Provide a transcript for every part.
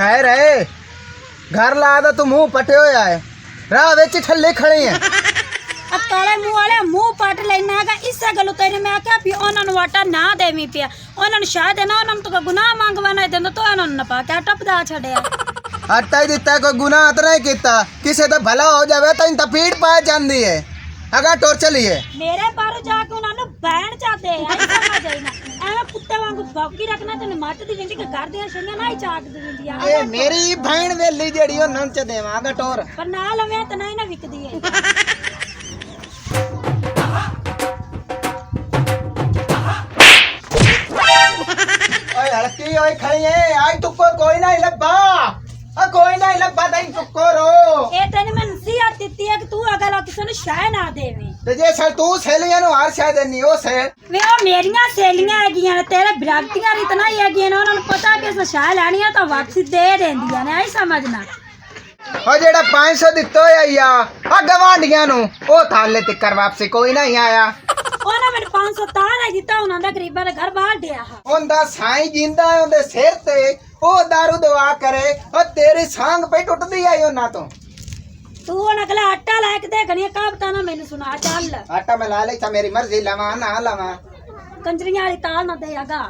खैर है घर ला दा तू मुंह पटे होया है राह विच ठल्ले खड़े हैं काले मुंह वाले मुंह पट लेना है इस गल तेरे मैं क्या भी उन्होंने आटा ना देवी पिया उन्होंने शायद है ना उन्होंने तो गुनाह मंगवाना देंदा तो उन्होंने ना पा के टपदा छड़या आटा ही दिता कोई गुनाह तो नहीं किता किसे तो भला हो जावे तो इन पीड़ पा जांदी है अगर टोर चलिए मेरे बारे जाके उन्होंने बैन चाहते हैं ऐसा ना जाइना ਐਵੇਂ ਕੁੱਤੇ ਵਾਂਗੂ ਭੌਂਕੀ ਰੱਖਣਾ ਤੈਨੂੰ ਮੱਟ ਦੀ ਜਿੰਦੀ ਕਿ ਕਰਦੇ ਆ ਛੰਗਾ ਨਾ ਹੀ ਚਾਕ ਦੀ ਜਿੰਦੀ ਆ ਇਹ ਮੇਰੀ ਭੈਣ ਵੇਲੀ ਜਿਹੜੀ ਉਹ ਨੰਚ ਦੇਵਾਂਗਾ ਟੋਰ ਪਰ ਨਾ ਲਵੇਂ ਤਾਂ ਨਹੀਂ ਨਾ ਵਿਕਦੀ ਹੈ ओए हड़की ओए खड़ी है आई तुको कोई नहीं लब्बा आ कोई नहीं लब्बा तई तुको रो ਇਹ ਤੈਨੂੰ ਮੈਂ ਨਸੀਹਤ ਦਿੱਤੀ ਹੈ ਕਿ ਤੂੰ ਅਗਰ ਕਿਸੇ ਨੂੰ ਸ਼ੈ ਨਾ ਦੇਵੇਂ ਤੇ ਜੇ ਸਰ ਤੂੰ ਸੇਲੀਆਂ ਨੂੰ ਹਰ ਸ਼ਾਇਦ ਨਹੀਂ ਉਹ ਸੇ ਵੇ ਉਹ ਮੇਰੀਆਂ ਸਹੇਲੀਆਂ ਹੈਗੀਆਂ ਨੇ ਤੇਰੇ ਬਰਾਗਤੀਆਂ ਇਤਨਾ ਹੀ ਹੈਗੀਆਂ ਨੇ ਉਹਨਾਂ ਨੂੰ ਪਤਾ ਕਿ ਇਸ ਸ਼ੈ ਲੈਣੀ ਆ ਤਾਂ ਵਾਪਸੀ ਦੇ ਦਿੰਦੀਆਂ ਨੇ ਐ ਸਮਝਣਾ ਉਹ ਜਿਹੜਾ 500 ਦਿੱਤੋ ਆ ਗਵਾਂਢੀਆਂ ਨੂੰ ਉਹ ਥਾਲੇ ਤਿੱਕਰ ਵਾਪਸੀ ਕੋਈ ਨਹੀਂ ਆਇਆ ਉਹਨਾਂ ਮੈਨੂੰ 500 ਤਾਂ ਨਹੀਂ ਦਿੱਤਾ ਉਹਨਾਂ ਦਾ ਗਰੀਬਾਂ ਦੇ ਘਰ ਬਾਹਰ ਡਿਆ ਉਹਦਾ ਸਾਈਂ ਜਿੰਦਾ ਉਹਦੇ ਸਿਰ ਤੇ ਉਹ ਦਾਰੂ ਦਵਾ ਕਰੇ ਉਹ ਤੇਰੀ ਸਾਂਗ ਪਈ ਟੁੱਟਦੀ ਆਈ ਉਹਨਾਂ ਤੋਂ ਤੂੰ ਹੁਣ ਅਗਲਾ ਆਟਾ ਲੈ ਕੇ ਦੇ ਗਣੀਆਂ ਕਾਬਤਾ ਨਾ ਮੈਨੂੰ ਸੁਣਾ ਚੱਲ ਆਟਾ ਮੈਂ ਲਾ ਲਈ ਤਾਂ ਮੇਰੀ ਮਰਜ਼ੀ ਲਵਾਂ ਨਾ ਲਵਾਂ ਕੰਜਰੀਆਂ ਵਾਲੀ ਤਾਲ ਨਾ ਦੇਗਾ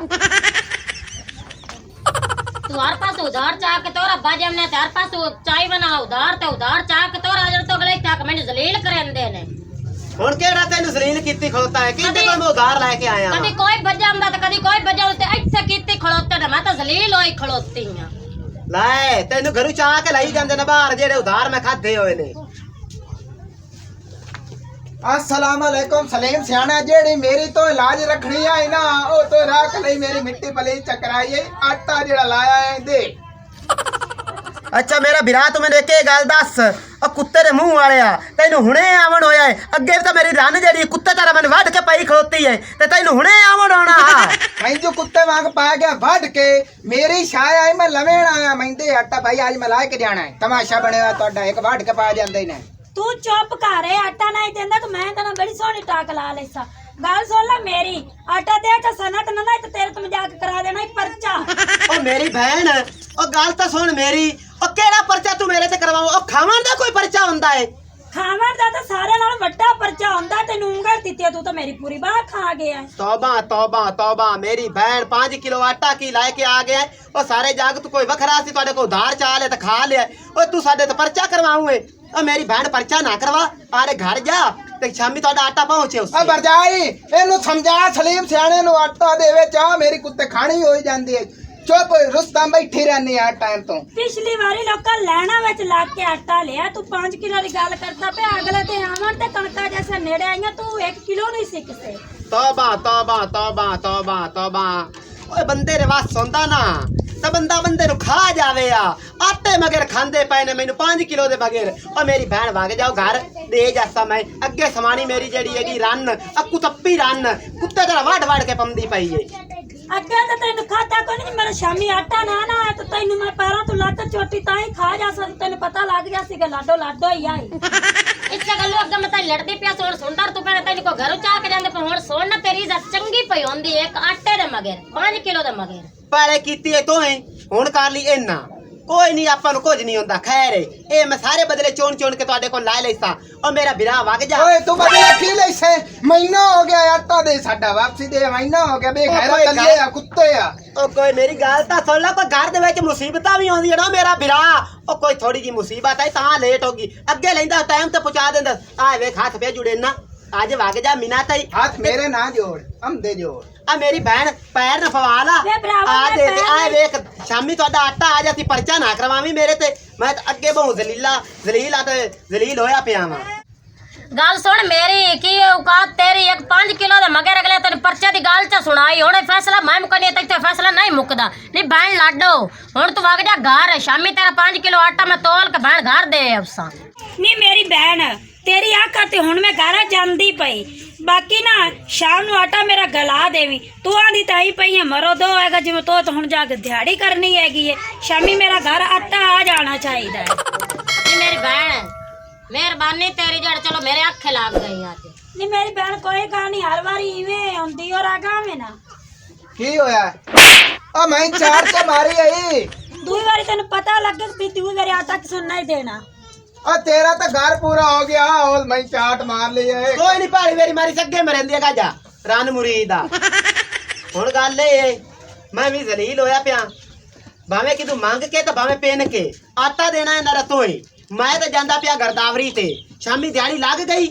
तुम्हारे पास उधार चाह के तोरा बाजे हमने तेरे पास चाय बना उधार चाह के तोरा जड़ तो अगले तक मैंने जलील करंदे ने ਹੁਣ ਕਿਹੜਾ ਤੈਨੂੰ ਜ਼ਲੀਲ ਕੀਤੀ ਖਲੋਤਾ ਹੈ ਕਿਤੇ ਕੋਈ ਮੈਂ ਉਧਾਰ ਲੈ ਕੇ ਆਇਆ कदी कोई बजांदा ते कदी कोई बजांदा ते ਇੱਥੇ ਕੀਤੀ ਖਲੋਤੇ ਨੇ ਮੈਂ ਤਾਂ ਜ਼ਲੀਲ ਹੋਈ ਖਲੋਤੀ ਆ ਲੈ ਤੈਨੂੰ ਘਰੋਂ ਚਾਹ ਕੇ ਲਈ ਜਾਂਦੇ ਨੇ ਬਾਹਰ ਜਿਹੜੇ ਉਧਾਰ ਮੈਂ ਖਾਦੇ ਹੋਏ ਨੇ अस्सलाम वालेकुम सलीम सियाना जेड़ी मेरी तो इलाज रखनी है ना ओ तो रख नहीं मेरी मिट्टी पली चकराई है आटा जेड़ा लाया है दे ਅੱਛਾ ਮੇਰਾ ਵੀਰਾ ਤੂੰ ਮੈਨੂੰ ਇੱਕ ਗੱਲ ਦੱਸ ਉਹ ਕੁੱਤੇ ਦੇ ਮੂੰਹ ਵਾਲਿਆ ਤੈਨੂੰ ਹੁਣੇ ਆਵਣ ਹੋਇਆ ਹੈ ਅੱਗੇ ਤਾਂ ਮੇਰੀ ਰੰਨ ਜਿਹੜੀ ਕੁੱਤੇ ਤਾਰਾ ਮੈਨੂੰ ਵੱਢ ਕੇ ਪਈ ਖਲੋਤੀ ਹੈ ਤੇ ਤੈਨੂੰ ਹੁਣੇ ਆਵਣ ਹੋਣਾ मैं जो कुत्ते वांग पा गया वढ़ के मेरी शाय आई मैं लवेण आया मैंदे आटा भाई आज मैं ला के जाना है तमाशा बने हुआ तोड़ा एक वढ़ के पा जांदे ने ਤੂੰ ਚੁੱਪ ਕਰ ਆਟਾ ਨਹੀਂ ਦਿੰਦਾ ਕਿ ਮੈਂ ਤੈਨੂੰ ਬੜੀ ਸੋਹਣੀ ਟਾਕ ਲਾ ਲੈਸਾ ਗੱਲ ਸੁਣ ਲੈ ਮੇਰੀ ਆਟਾ ਦੇ ਕੇ ਸਨਤ ਨਾ ਤੇ ਤੇਰੇ ਤੋਂ ਮਜ਼ਾਕ ਕਰਾ ਦੇਣਾ ਹੀ ਪਰਚਾ ਉਹ ਮੇਰੀ ਭੈਣ ਉਹ ਗੱਲ ਤਾਂ ਸੁਣ ਮੇਰੀ ਉਹ ਕਿਹੜਾ ਪਰਚਾ ਤੂੰ ਮੇਰੇ ਤੇ ਕਰਵਾਉਂ ਉਹ ਖਾਵਣ ਦਾ ਕੋਈ ਪਰਚਾ ਹੁੰਦਾ ਏ ਖਾਵਣ ਦਾ ਤਾਂ ਸਾਰਿਆਂ ਨਾਲੋਂ ਵੱਡਾ ਪਰਚਾ ਹੁੰਦਾ ਤੈਨੂੰ ਉਂਗਲ ਦਿੱਤੀ ਤੂੰ ਤਾਂ ਮੇਰੀ ਪੂਰੀ ਬਾਹ ਖਾ ਗਿਆ तौबा तौबा तौबा मेरी बहन 5 किलो आटा की लाके आ गया और सारे जाग तू कोई वखरा सी तुहाडे को उधार चा ले ते खा लिया ओ तू साडे ते पर्चा करवाऊं ओ मेरी बहन पर्चा ना करवा आरे घर जा ते शामी तुहाडा आटा पहुंचे उस आ बरजाई एनु समझा सलीम सियाने नु आटा देवे चा मेरी कुत्ते खानी होई जांदी है चुप रुस्तम बैठी रहनी है टाइम तो ਪਿਛਲੀ ਵਾਰੀ ਲੋਕਾਂ ਲੈਣਾ ਵਿੱਚ ਲੱਗ ਕੇ ਆਟਾ ਲਿਆ ਤੂੰ 5 ਕਿਲੋ ਦੀ ਗੱਲ ਕਰਦਾ ਪਿਆ ਅਗਲੇ ਤੇ ਆਵਣ ਤੇ ਕਣਕਾਂ ਜੈਸੇ ਨੇੜੇ ਆਈਆਂ ਤੂੰ 1 ਕਿਲੋ ਨਹੀਂ ਸਿੱਖਦੇ तौबा तौबा तौबा तौबा तौबा ओए बंदे रे वास सुनदा ना ਤਾਂ ਬੰਦਾ ਬੰਦੇ ਨੂੰ ਖਾ ਜਾਵੇ ਆ ਆਟੇ ਮਗਰ ਖਾਂਦੇ ਪਏ ਨੇ ਮੈਨੂੰ 5 ਕਿਲੋ ਦੇ ਬਗੈਰ ਓ ਮੇਰੀ ਭੈਣ ਵਗ ਜਾਓ ਘਰ ਦੇ ਜਾਸਾ ਮੈਂ ਅੱਗੇ ਸਮਾਣੀ ਮੇਰੀ ਜਿਹੜੀ ਹੈਗੀ ਰੰਨ ਅੱਕੂ ਤੱਪੀ ਰੰਨ ਕੁੱਤੇ ਦਾ ਵੜ ਵੜ ਕੇ ਪੰਦੀ ਪਈ ਏ ਅੱਗੇ ਤਾਂ ਤੈਨੂੰ ਖਾਤਾ ਕੋਈ ਨਹੀਂ ਮੇਰਾ ਸ਼ਾਮੀ ਆਟਾ ਨਾ ਆਇਆ ਤਾਂ ਤੈਨੂੰ ਮੈਂ ਪੈਰਾਂ ਤੋਂ ਲੱਤ ਚੋਟੀ ਤਾਂ ਹੀ ਖਾ ਜਾ ਸਕਦੀ ਤੈਨੂੰ ਪਤਾ ਲੱਗ ਗਿਆ ਸੀ ਕਿ ਲਾਡੋ ਹੀ ਆਈ ਇੱਥੇ ਗੱਲੋਂ ਅੱਗੇ ਮੈਂ ਤਾਂ ਲੜਦੀ ਪਿਆ ਸੋਣ ਸੁਣਦਾ ਤੂੰ ਪਹਿਲਾਂ ਤੈਨੂੰ ਕੋ ਘਰੋਂ ਚਾਹ ਕੇ ਜਾਂਦੇ ਪਰ ਹੁਣ ਸੋਣ ਨਾ ਤੇਰੀ ਇੱਜ਼ਤ ਚੰਗੀ ਪਈ ਹੁੰਦੀ ਇੱਕ ਆਟੇ ਦੇ ਮਗਰ 5 ਕਿਲੋ ਦੇ ਮਗਰ ਪਾਲੇ ਕੀਤੀ ਏ ਤੋਏ ਹੁਣ ਕਰ ਲਈ ਇੰਨਾ ਕੋਈ ਨਹੀਂ ਆਪਾਂ ਨੂੰ ਕੁਝ ਨਹੀਂ ਹੁੰਦਾ ਖੈਰ ਇਹ ਮੈਂ ਸਾਰੇ ਬਦਲੇ ਚੋਣ ਕੇ ਤੁਹਾਡੇ ਕੋਲ ਲਾ ਲੈਸਾ ਓ ਮੇਰਾ ਵੀਰਾ ਵਗ ਜਾ ओए तू बदला की लेसे महीना हो गया आटा दे साडा वापसी दे महीना हो गया बे खैरा कल्ले आ कुत्ते आ ओ कोई मेरी गल ਤਾਂ ਸੁਣ ਲੈ ਕੋਈ ਘਰ ਦੇ ਵਿੱਚ ਮੁਸੀਬਤਾਂ ਵੀ ਆਉਂਦੀਆਂ ਨਾ ਮੇਰਾ ਵੀਰਾ ਉਹ ਕੋਈ ਥੋੜੀ ਜੀ ਮੁਸੀਬਤ ਹੈ ਤਾਂ ਲੇਟ ਹੋ ਗਈ ਅੱਗੇ ਲੈਂਦਾ ਟਾਈਮ ਤੇ ਪਹੁੰਚਾ ਦਿੰਦਾ ਆ ਵੇਖ ਹੱਥ ਪੇ ਜੁੜੇ ਨਾ ਅੱਜ ਵਗ ਜਾ ਮਿਨਾ ਤਾਈ हाथ मेरे ना जोड़ हम दे जोड़ ਆ ਮੇਰੀ ਭੈਣ ਪੈਰ ਨਾ ਫਵਾ ਲਾ ਵੇ ਭਰਾਵਾ, ਆ ਮੈਂ ਦੇ ਪੈਰ ਆ ਵੇਖ ਸ਼ਾਮੀ ਤੁਹਾਡਾ ਆਟਾ ਆ ਜਾਤੀ ਪਰਚਾ ਨਾ ਕਰਵਾਵੀਂ ਮੇਰੇ ਤੇ ਮੈਂ ਤਾਂ ਅੱਗੇ ਬਹੁ ਜ਼ਲੀਲ ਆ ਤੇ ਜ਼ਲੀਲ ਹੋਇਆ ਪਿਆ ਵਾਂ ਗੱਲ ਸੁਣ ਮੇਰੀ ਕੀ ਔਕਾਤ ਤੇਰੀ ਇੱਕ 5 ਕਿਲੋ ਦੇ ਮਗਰ ਅਗਲੇ ਤੈਨੂੰ ਪਰਚੇ ਦੀ ਗੱਲ ਚ ਸੁਣਾਈ ਹੁਣ ਇਹ ਫੈਸਲਾ ਮੈਂ ਮੁਕਣੀ ਤੇ ਇੱਥੇ ਫੈਸਲਾ ਨਹੀਂ ਮੁੱਕਦਾ ਨਹੀਂ ਭੈਣ ਲਾਡੋ ਹੁਣ ਤੂੰ ਵਗ ਜਾ ਘਰ ਸ਼ਾਮੀ ਤੇਰਾ 5 ਕਿਲੋ ਆਟਾ ਮੈਂ ਤੋਲ ਕੇ ਭੈਣ ਘਰ ਦੇ ਅਫਸਾਂ ਨਹੀਂ ਮੇਰੀ ਭੈਣ ਤੇਰੀ ਆਖਾ ਤੇ ਹੁਣ ਮੈਂ ਘਰ ਜਾਂਦੀ ਪਈ ਬਾਕੀ ਨਾ ਸ਼ਾਮ ਨੂੰ ਆਟਾ ਮੇਰਾ ਗਲਾ ਦੇਵੀ ਤੂੰ ਆਂਦੀ ਤਾਂ ਹੀ ਪਈ ਹੈ ਮਰੋ ਦੋ ਹੈਗਾ ਜਿਵੇਂ ਤੋ ਹੁਣ ਜਾ ਕੇ ਦਿਹਾੜੀ ਕਰਨੀ ਹੈਗੀ ਹੈ ਸ਼ਾਮੀ ਮੇਰਾ ਘਰ ਆਟਾ ਆ ਜਾਣਾ ਚਾਹੀਦਾ ਹੈ ਨਹੀਂ ਮੇਰੀ ਭੈਣ ਮਿਹਰਬਾਨੀ ਤੇਰੀ ਜੜ ਚਲੋ ਮੇਰੇ ਅੱਖੇ ਲੱਗ ਗਈ ਅੱਜ ਨਹੀਂ ਮੇਰੀ ਭੈਣ ਕੋਈ ਗੱਲ ਨਹੀਂ ਹਰ ਵਾਰੀ ਇਵੇਂ ਹੁੰਦੀ ਔਰ ਆਗਾਵੇਂ ਨਾ की होया ओ मैं चार से मारी आई ਦੂਈ ਵਾਰੀ ਤੈਨੂੰ ਪਤਾ ਲੱਗੇ ਵੀ ਦੂਈ ਵਾਰੀ ਆਟਾ ਕਿਸੇ ਨੂੰ ਨਹੀਂ ਦੇਣਾ। ਆ ਤੇਰਾ ਤਾਂ ਘਰ ਪੂਰਾ ਹੋ ਗਿਆ ਉਹ ਮੈਂ ਚਾਟ ਮਾਰ ਲਈ ਏ ਕੋਈ ਨਹੀਂ ਭਾਈ ਮੇਰੀ ਮਾਰੀ ਸੱਗੇ ਮਰਿੰਦੀ ਗਾਜਾ ਰਨ ਮੁਰੀਦਾ ਹੁਣ ਗੱਲ ਇਹ ਮੈਂ ਵੀ ਜ਼ਲੀਲ ਹੋਇਆ ਪਿਆ ਭਾਵੇਂ ਕਿ ਤੂੰ ਮੰਗ ਕੇ ਤਾਂ ਭਾਵੇਂ ਪੈਨ ਕੇ ਆਟਾ ਦੇਣਾ ਇਹਨਾਂ ਰਤੋਂ ਹੀ ਮੈਂ ਤਾਂ ਜਾਂਦਾ ਪਿਆ ਗਰਦਾਵਰੀ ਤੇ ਸ਼ਾਮੀ ਦਿਹਾੜੀ ਲੱਗ ਗਈ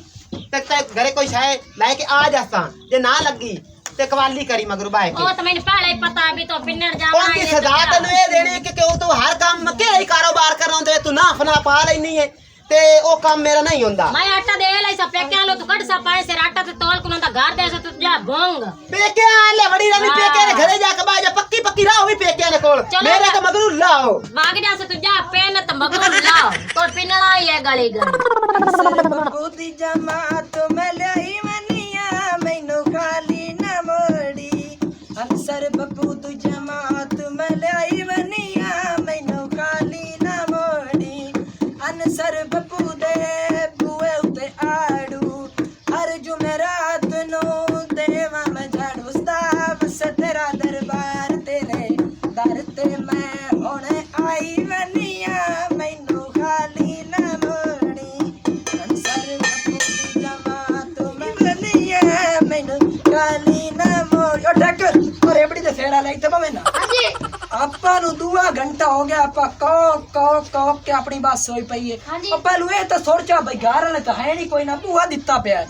ਤੇ ਘਰੇ ਕੋਈ ਸ਼ਾਇ ਲੈ ਕੇ ਆ ਜਾਸਾਂ ਜੇ ਨਾ ਲੱਗੀ ਤੇ ਕਵਾਲੀ ਕਰੀ ਮਗਰ ਬਾਏ ਕੇ ਉਹ ਤਾਂ ਮੈਨੂੰ ਪਹਿਲਾਂ ਹੀ ਪਤਾ ਵੀ ਤੂੰ ਪਿੰਨਣ ਜਾਣਾ ਉਹਦੀ ਸਜ਼ਾ ਤੈਨੂੰ ਇਹ ਦੇਣੀ ਕਿ ਕਿਉਂ ਤੂੰ ਹਰ ਕੰਮ ਕਿਹੜਾ ਹੀ ਕਾਰੋਬਾਰ ਕਰਾਉਂਦੇ ਤੂੰ ਨਾ ਫਨਾ ਪਾ ਲੈਣੀ ਹੈ ਤੇ ਉਹ ਕੰਮ ਮੇਰਾ ਨਹੀਂ ਹੁੰਦਾ ਮੈਂ ਆਟਾ ਦੇ ਲਈ ਸਾ ਪੇਕਿਆਂ ਲੋ ਤੂੰ ਕੱਢ ਸਾ ਪਾਏ ਸਿਰ ਆਟਾ ਤੇ ਤੋਲ ਕੋਲੋਂ ਦਾ ਘਰ ਦੇ ਸਾ ਤੂੰ ਜਾ ਭੋਂਗ ਪੇਕਿਆਂ ਲੈ ਵੜੀ ਰਾਨੀ ਪੇਕਿਆਂ ਦੇ ਘਰੇ ਜਾ ਕੇ ਬਾਜਾ ਪੱਕੀ ਪੱਕੀ ਰਾਹ ਵੀ ਪੇਕਿਆਂ ਦੇ ਕੋਲ ਚਲੋ ਮੇਰੇ ਤਾਂ ਮਗਰੂ ਲਾਓ ਵਾਗ ਜਾ ਸਾ ਤੂੰ ਜਾ ਪੈਨ ਤੇ ਮਗਰੋਂ ਲਾਓ ਕੋਲ ਪਿੰਨਣਾ ਹੀ ਹੈ ਗਲੀ ਗਲੀ ਬੁੱਧੀ ਜਮਾਤ ਮੈਂ ਲਈ ਮਨੀਆਂ ਮੈਨੂੰ ਖਾਲੀ ਨਾ ਮੋੜੀ ਅਨਸਰ ਬੱਬੂ ਤੂੰ ਜਮਾਤ ਮੈਂ ਲਈ ਮਨੀਆਂ ਮੈਨੂੰ ਖਾਲੀ ਨਾ ਮੋੜੀ ਅਨਸਰ ਬੱਬੂ ਦੇ ਬੂਏ ਉਤੇ ਆੜੂ ਹਰ ਜੁਮਰਾਤ ਨੂੰ ਦੇਵਾਂ ਮੈਂ ਝਾੜੂ ਉਸਤਾਦ ਸੇ ਤੇਰਾ ਦਰਬਾਰ ਤੇਰੇ ਦਰ ਤੇ ਮੈਂ ਹੁਣ ਆਈ ਮਨੀਆਂ ਮੈਨੂੰ ਖਾਲੀ ਨਾ ਮੋੜੀ ਅਨਸਰ ਬੱਬੂ ਦੀ ਜਮਾਤ ਮੈਂ ਮਨੀਆਂ ਮੈਨੂੰ ਖਾਲੀ ਨਾ ਮੋੜੀ ਉਹ ਡੱਕ ਉਹ ਰੇਬੜੀ ਦੇ ਫੇੜਾ ਲਈ ਤੇ ਮੈਂ ਨਾ ਹਾਂਜੀ ਆਪਾਂ ਨੂੰ 2 ਘੰਟਾ ਹੋ ਗਿਆ ਆਪਾਂ ਕੋ ਕੇ ਆਪਣੀ ਬੱਸ ਹੋਈ ਪਈ ਏ ਉਹ ਪਹਿਲੂ ਇਹ ਤਾਂ ਸੋਚਾ ਬਈ ਘਰ ਵਾਲੇ ਤਾਂ ਹੈ ਨਹੀਂ ਕੋਈ ਨਾ ਬੂਹਾ ਦਿੱਤਾ ਪਿਆ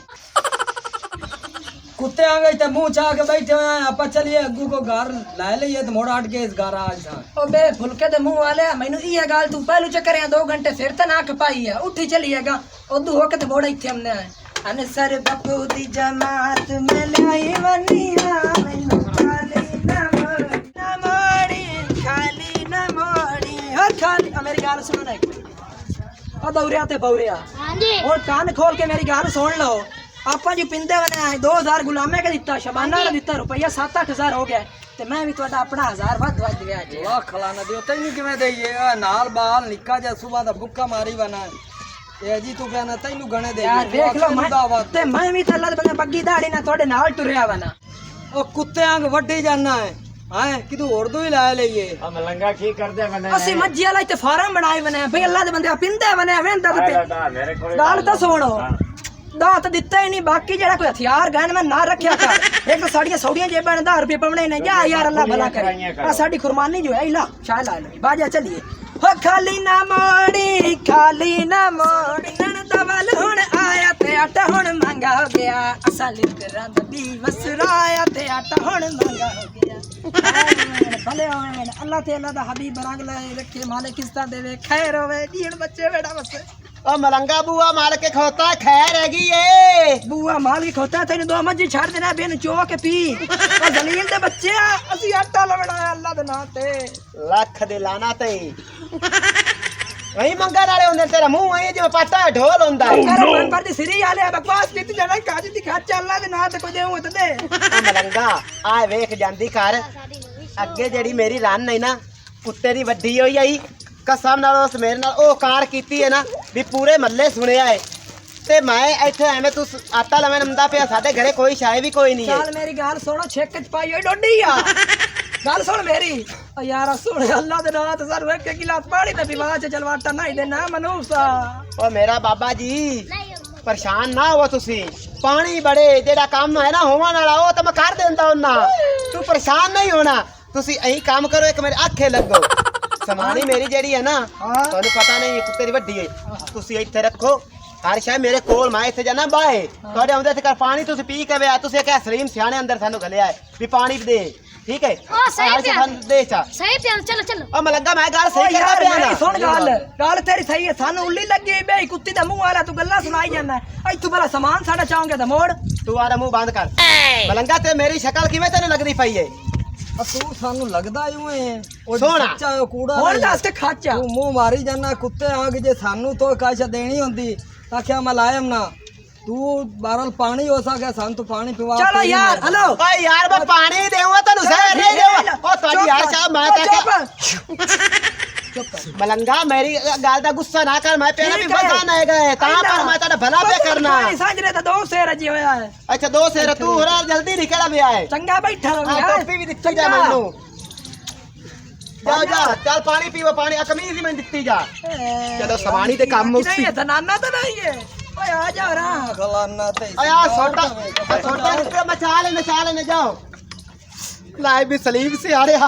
ਕੁੱਤੇ ਆ ਗਏ ਤੇ ਮੂੰਹ ਚਾ ਕੇ ਬੈਠੇ ਹੋਏ ਆਪਾਂ ਚਲੀਏ ਅੱਗੂ ਕੋ ਘਰ ਲੈ ਲਈਏ ਤੇ ਮੋੜਾ ਹਟ ਕੇ ਇਸ ਘਰ ਆ ਜਾ ਉਹ ਬੇ ਫੁਲਕੇ ਦੇ ਮੂੰਹ ਵਾਲੇ ਮੈਨੂੰ ਇਹ ਗੱਲ ਤੂੰ ਪਹਿਲੂ ਚੱਕਰਿਆ 2 ਘੰਟੇ ਫਿਰ ਤਾਂ ਨਾ ਖਪਾਈ ਆ ਉੱਠੀ ਚਲੀਏਗਾ ਉਦੋਂ ਹੋ ਕੇ ਤੇ ਮੋੜਾ ਇੱਥੇ ਹਮਨੇ ਆਏ ਅਨਸਰ ਬੱਬੂ ਦੀ ਜਮਾਤ ਮੈਂ ਲਈ ਵਨੀਆਂ ਮੈਨੂੰ ਖਾਲੀ ਨਾ ਮੋੜੀ ਖਾਲੀ ਨਾ ਮੋੜੀ ਹਰ ਖਾਲੀ ਮੇਰੀ ਗੱਲ ਸੁਣੋ ਨਾ ਇੱਕ ਆ ਬੌਰਿਆ ਤੇ ਬੌਰਿਆ ਹਾਂਜੀ और कान खोल के मेरी गाल सुन लो आपा जी पिंदे बने 2000 गुलामे का दिता शबाना का दिता रुपया 7-8 हज़ार हो गया ते मैं भी ਤੁਹਾਡਾ ਆਪਣਾ 1000 ਵੱਧ ਗਿਆ ਜੀ ਵਾਹ ਖਲਾਣਾ ਦਿਓ ਤੈਨੂੰ ਕਿਵੇਂ ਦੇਈਏ ਆ ਨਾਲ ਬਾਲ ਨਿੱਕਾ ਜਿਹਾ ਸੁਬਾ ਦਾ ਬੁੱਕਾ ਮਾਰੀ ਬਣਾ ਇਹ ਜੀ ਤੂੰ ਕਹਿੰਦਾ ਤੈਨੂੰ ਗਣੇ ਦੇ ਯਾਰ ਵੇਖ ਲਓ ਮੈਂ ਤੇ ਮੈਂ ਵੀ ਤਾਂ ਅੱਲਾ ਦੇ ਬੰਦੇ ਬੱਗੀ ਦਾੜੀ ਨਾਲ ਤੁਹਾਡੇ ਨਾਲ ਟੁਰਿਆ ਵਨਾ ਉਹ ਕੁੱਤੇ ਵਾਂਗ ਵੱਢੀ ਜਾਣਾ ਹੈ ਹਾਂ ਕਿ ਤੂੰ ਉਰਦੂ ਹੀ ਲੈ ਲਈਏ ਅਸੀਂ ਮੱਝੀ ਵਾਲਾ ਇੱਥੇ ਫਾਰਮ ਬਣਾਏ ਬਨੇ ਭਈ ਅੱਲਾ ਦੇ ਬੰਦੇ ਪਿੰਦੇ ਬਨੇ ਵੇਂਦਾ ਤੇ ਗੱਲ ਤਾਂ ਸੁਣੋ ਦਾਤ ਦਿੱਤਾ ਹੀ ਨਹੀਂ ਬਾਕੀ ਜਿਹੜਾ ਕੋਈ ਹਥਿਆਰ ਗਹਿਣ ਮੈਂ ਨਾ ਰੱਖਿਆ ਕਰ ਇੱਕ ਸਾਡੀਆਂ ਸੌੜੀਆਂ ਜੇਬਾਂ ਨੇ 1000 ਰੁਪਏ ਪਵਣੇ ਨੇ ਜਾ ਯਾਰ ਅੱਲਾ ਭਲਾ ਕਰੇ ਆ ਸਾਡੀ ਕੁਰਬਾਨੀ ਜੋ ਹੈ ਇਲਾ ਸ਼ਾਇ ਲਾ ਲਈ ਬਾਜਾ ਚਲੀਏ ਹੋ ਖਾਲੀ ਨਾ ਮੋੜੀ ਨਣ ਦਾ ਵੱਲ ਹੁਣ ਆਇਆ ਤੇ ਆਟਾ ਹੁਣ ਮੰਗਾ ਹੋ ਗਿਆ ਅਸਾਂ ਲਿਕਰਾਂ ਦੀ ਮਸਰਾਇਆ ਤੇ ਆਟਾ ਹੁਣ ਮੰਗਾ ਹੋ ਗਿਆ ਭਲੇ ਹੋਣ ਅੱਲਾ ਤੇ ਅੱਲਾ ਦਾ ਹਬੀਬ ਰੰਗ ਲੈ ਰੱਖੇ ਮਾਲਿਕ ਕਿਸਤਾ ਦੇਵੇ ਖੈਰ ਹੋਵੇ ਜੀਣ ਬੱਚੇ ਬੇੜਾ ਵਸੇ ਉਹ ਮਲੰਗਾ ਬੂਆ ਮਾਰ ਕੇ ਖੋਤਾ ਖੈਰ ਹੈਗੀ ਏ ਬੂਆ ਮਾਲਿਕ ਹੋਤਾ ਤੈਨੂੰ 2 ਮੱਝੀ ਛੱਡ ਦੇਣਾ ਬੇਨ ਚੋ ਕੇ ਪੀ ਉਹ ਜ਼ਲੀਲ ਦੇ ਬੱਚੇ ਅਸੀਂ ਆਟਾ ਲਵਣਾ ਅੱਲਾ ਦੇ ਨਾਂ ਤੇ ਲੱਖ ਦੇ ਲਾਣਾ ਤੇ ਵਹੀ ਮੰਗਾ ਨਾਲੇ ਉਹਨੇ ਤੇਰਾ ਮੂੰਹ ਆਏ ਜਿਵੇਂ ਪਾਟਾ ਢੋਲ ਹੁੰਦਾ ਹੈ ਕਾਰੋਬਾਰ ਪਰ ਦੀ ਸਿਰੀ ਆਲੇ ਬਕਵਾਸ ਕੀਤੀ ਜਾਣਾ ਕਾਜ ਦੀ ਖਾ ਅੱਲਾ ਦੇ ਨਾਂ ਤੇ ਕੋਈ ਦੇਉ ਤੇ ਦੇ ਉਹ ਮਲੰਗਾ ਆ ਵੇਖ ਜਾਂਦੀ ਘਰ ਅੱਗੇ ਜਿਹੜੀ ਮੇਰੀ ਰਨ ਹੈ ਨਾ ਕੁੱਤੇ ਦੀ ਵੱਡੀ ਹੋਈ ਆਈ ਕਸਮ ਨਾਲ ਉਸ ਮੇਰੇ ਨਾਲ ਉਹ ਕਾਰ ਕੀਤੀ ਹੈ ਨਾ ਵੀ ਪੂਰੇ ਮੱਲੇ ਸੁਣਿਆ ਹੈ ਤੇ ਮੈਂ ਇੱਥੇ ਐਵੇਂ ਤੂੰ ਆਟਾ ਲਵੇਂ ਨੰਦਾ ਪਿਆ ਸਾਡੇ ਘਰੇ ਕੋਈ ਸ਼ਾਇ ਵੀ ਕੋਈ ਨਹੀਂ ਹੈ ਚੱਲ ਮੇਰੀ ਗੱਲ ਸੁਣੋ ਛੇਕ ਚ ਪਾਈ ਹੋਈ ਡੋਡੀ ਆ ਗੱਲ ਸੁਣ ਮੇਰੀ ਓ ਯਾਰ ਸੁਣ ਅੱਲਾ ਦੇ ਨਾਂ ਤੇ ਸਰ ਵੇਖ ਕੇ ਗਿਲਾਸ ਪਾਣੀ ਤੇ ਵਿਵਾਹ ਚ ਜਲਵਾਟਾ ਨਹੀਂ ਦੇਣਾ ਮਨੂਸਾ ਓ ਮੇਰਾ ਬਾਬਾ ਜੀ ਪਰੇਸ਼ਾਨ ਨਾ ਹੋ ਤੁਸੀਂ ਪਾਣੀ ਬੜੇ ਜਿਹੜਾ ਕੰਮ ਹੈ ਨਾ ਹੋਣ ਵਾਲਾ ਉਹ ਤਾਂ ਮੈਂ ਕਰ ਦਿੰਦਾ ਉਹਨਾਂ ਤੂੰ ਪਰੇਸ਼ਾਨ ਨਹੀਂ ਹੋਣਾ ਤੁਸੀਂ ਅਹੀਂ ਕੰਮ ਕਰੋ ਇੱਕ ਮੇਰੇ ਆਖੇ ਲੱਗੋ ਸਮਾਨੀ ਮੇਰੀ ਜਿਹੜੀ ਹੈ ਨਾ ਤੁਹਾਨੂੰ ਪਤਾ ਨਹੀਂ ਕੁੱਤੇ ਦੀ ਵੱਡੀ ਹੈ ਤੁਸੀਂ ਇੱਥੇ ਰੱਖੋ ਹਰ ਸ਼ਾਇ ਮੇਰੇ ਕੋਲ ਮੈਂ ਇੱਥੇ ਜਾਣਾ ਬਾਏ ਤੁਹਾਡੇ ਆਉਂਦੇ ਤੇ ਪਾਣੀ ਤੁਸੀਂ ਪੀ ਕੇ ਵੇ ਤੁਸੀਂ ਕਿਹਾ ਸਲੀਮ ਸਿਆਣੇ ਅੰਦਰ ਸਾਨੂੰ ਘਲਿਆ ਹੈ ਵੀ ਪਾਣੀ ਦੇ ਠੀਕ ਹੈ ਦੇ ਚਾ ਸਹੀ ਪਿਆਰ ਚਲੋ ਚਲੋ ਉਹ ਮੈਂ ਲੱਗਾ ਮੈਂ ਗੱਲ ਓ ਸਹੀ ਕਰਦਾ ਯਾਰ ਪਿਆ ਮੇਰੀ ਨਾ ਸੁਣ ਗੱਲ ਤੇਰੀ ਸਹੀ ਹੈ ਸਾਨੂੰ ਉੱਲੀ ਲੱਗੀ ਬਈ ਕੁੱਤੀ ਦਾ ਮੂੰਹ ਵਾਲਾ ਤੂੰ ਗੱਲਾਂ ਸੁਣਾਈ ਜਾਂਦਾ ਇੱਥੋਂ ਬੜਾ ਸਮਾਨ ਸਾਡਾ ਚਾਹੋਗੇ ਤਾਂ ਮੋੜ ਤੂੰ ਆਰਾ ਮੂੰਹ ਬੰਦ ਕਰ ਮਲੰਗਾ ਤੇ ਮੇਰੀ ਸ਼ਕਲ ਕਿਵੇਂ ਤੈਨੂੰ ਲੱਗਦੀ ਪਈ ਹੈ ਤੂੰ ਸਾਨੂੰ ਲੱਗਦਾ यूं ਹੈ ਉਹ ਸੋਹਣਾ। ਬੱਚਾ ਉਹ ਕੂੜਾ ਹੁਣ ਨਹੀਂ। ਦੱਸ ਤੇ ਖਾਚਾ ਤੂੰ ਮੂੰਹ ਮਾਰੀ ਜਾਣਾ ਕੁੱਤੇ ਆਗ ਜੇ ਸਾਨੂੰ ਤੋਂ ਕਾਸ਼ਾ ਦੇਣੀ ਹੁੰਦੀ ਤਾਂ ਕਿਆ ਮਲਾਇਮ ਨਾ ਤੂੰ ਬਾਰਲ ਪਾਣੀ ਹੋ ਸਕੇ ਸਾਨੂੰ ਤੂੰ ਪਾਣੀ ਪਿਵਾ ਚਲੋ ਯਾਰ ਹਲੋ ਓਏ ਯਾਰ ਮੈਂ ਪਾਣੀ ਦੇਵਾਂ ਤੈਨੂੰ ਜ਼ਹਿਰ ਨਹੀਂ ਦੇਵਾਂ ਉਹ ਤੁਹਾਡੀ ਯਾਰ ਸਾਹਿਬ ਮੈਂ ਤਾਂ ਮਲੰਗਾ ਮੇਰੀ ਗੱਲ ਦਾ ਗੁੱਸਾ ਨਾ ਕਰ ਮੈਂ ਪਹਿਲਾਂ ਵੀ ਬਗਾਨ ਆਏਗਾ ਤਾਂ ਪਰ ਮੈਂ ਤੁਹਾਡਾ ਭਲਾ ਪਿਆ ਕਰਨਾ ਸਾਜਰੇ ਤਾਂ 2 ਸਿਰ ਅਜੀ ਹੋਇਆ ਹੈ ਅੱਛਾ 2 ਸਿਰ ਤੂੰ ਹੋਰ ਜਲਦੀ ਨਿਕਲ ਵਿਆ ਹੈ ਚੰਗਾ ਬੈਠਾ ਰਹੋ ਆ ਯਾਰ ਟੋਪੀ ਵੀ ਦਿੱਤੀ ਜਾ ਮੈਨੂੰ ਜਾ ਜਾ ਚੱਲ ਪਾਣੀ ਪੀਵੋ ਪਾਣੀ ਆ ਕਮੀਜ਼ ਹੀ ਮੈਂ ਦਿੱਤੀ ਜਾ ਜਦੋਂ ਸਵਾਣੀ ਤੇ ਕੰਮ ਉਸੀ ਨਹੀਂ ਧਨਾਨਾ ਤਾਂ ਨਹੀਂ ਹੈ ਓਏ ਆ ਜਾ ਰਾ ਖਲਾਨਾ ਤੇ ਆਇਆ ਛੋਟਾ ਛੋਟਾ ਮਚਾ ਲੈਣੇ ਜਾਓ ਲਾਇ ਵੀ ਸਲੀਮ ਸੇ ਆ ਰਿਹਾ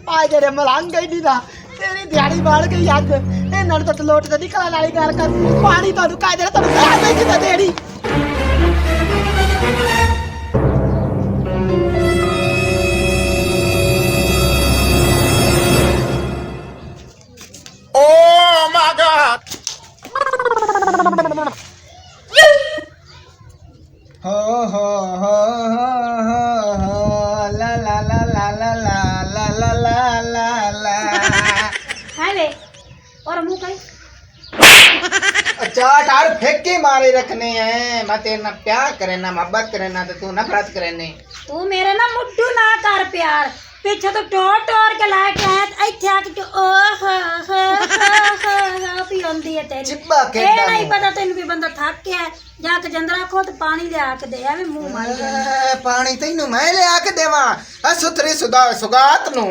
ਆ ਜਿਹੜੇ ਮਲੰਗ ਗਈ ਦੀ ਦਾ ਤੇਰੀ ਦਿਹਾੜੀ ਬਾੜ ਗਈ ਅੱਜ ਇਹਨਾਂ ਨੂੰ ਤਾਂ ਲੋਟ ਤੇ ਨਿਕਲਣ ਵਾਲੀ ਗੱਲ ਕਰ ਪਾਣੀ ਤੁਹਾਨੂੰ ਕਾਹ ਜਿਹੜਾ ਤੁਹਾਨੂੰ ਕਾਹ ਦੇ ਕਿਤੇ ਦੇੜੀ ला ला ला ला ला ला ला ला ला ला ला है वे और मुंह कहीं चाट आर फेंक के मारे रखने हैं मैं तेरे ना प्यार करे ना मोहब्बत करे ना तो तू नफरत करे ने तू मेरे ना मुड्डू ना कर प्यार पीछे तो टोर टोर के लाए के है इथे आके तो ओह भी होंदी है तेरी चिब्बा के ए नहीं पता तेन भी बंदा थक गया है जाके जंदरा को तो पानी ले आके दे एवे मुंह मार दे पानी तैनू मैं ले आके देवा आ सुथरी सुगात नु